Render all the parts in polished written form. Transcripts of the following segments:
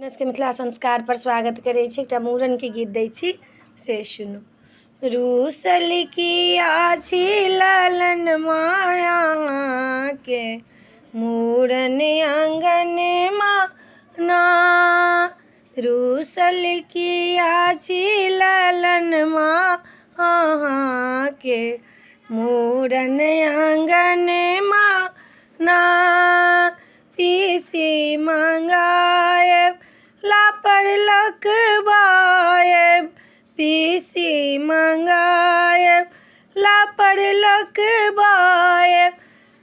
के मिथिला संस्कार पर स्वागत करै छी। एकटा मूड़न के गीत दै छी, से सुनू। रूसल किया छी ललन माया के, मूड़न आंगन माना। रूसल किया छी ललन माया के, मूड़न आंगन माना। पीसी मंगायब लापर लखबायब, पीसी मंगायब लापर लखबायब।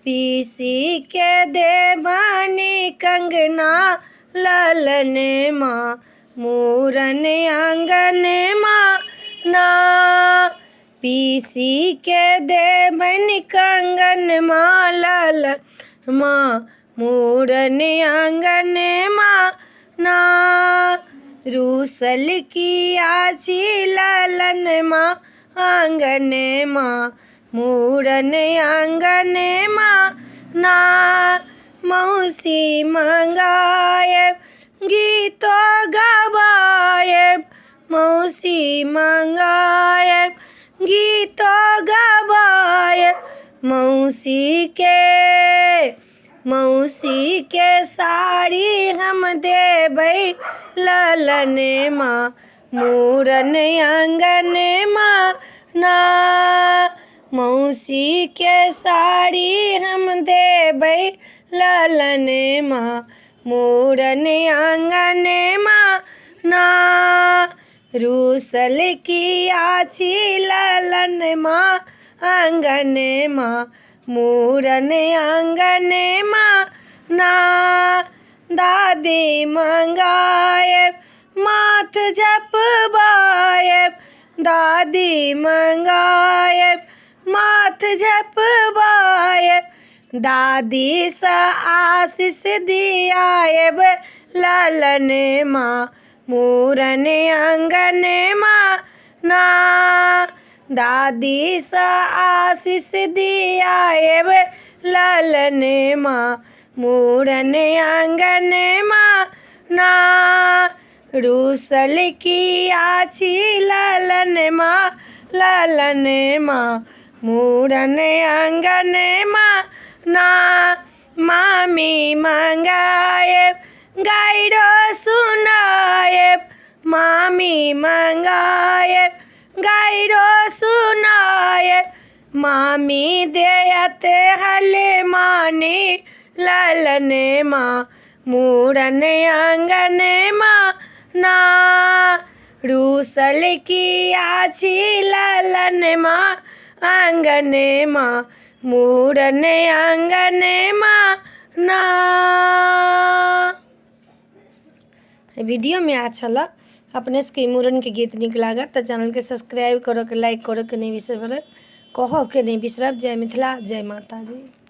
पीसी के देवानी कंगना ललन माँ, मूड़न आंगन माना। पीसी के देवन कंगन माँ ललन माँ, मूड़न आंगन माना। रूसल किया छी ललन माँ आंगन माँ, मूड़न आंगन माना। मौसी मंगायब गीतो गवायब, मौसी मंगायब गीतो गवायब। मौसी के साड़ी हम देबै ललन माँ, मूड़न आंगन माना। मौसी के साड़ी हम देबै ललन माँ, मूड़न आंगन माना। रूसल किया छी ललन माँ आंगन माँ, मूड़न आंगन माना। दादी मंगायब माथ झपबायब, दादी मंगायब माथ झपबायब। दादी सा आशीष दियायब ललन माँ, मूड़न आंगन माना। दादी सा आशीष दियायब ललन माँ, मूड़न आंगन माना। रूसल किया छी ललन माँ, ललन माँ, मूड़न आंगन माना। मामी मंगायब गाइरो सुनायब, मामी मंगायब गाइरो सुनायब। मामी देयत हलमानी ललन माँ, मूड़न आंगन माना। रूसल किया छी ललन माँ आंगन माँ, मूड़न आंगन माना। वीडियो में अच्छा लगा, अपने से मूड़न के गीत नीक लागत तो चैनल के सब्सक्राइब करो के, लाइक करो के नहीं बिसरब, कहो के नहीं बिसरब। जय मिथिला, जय माता जी।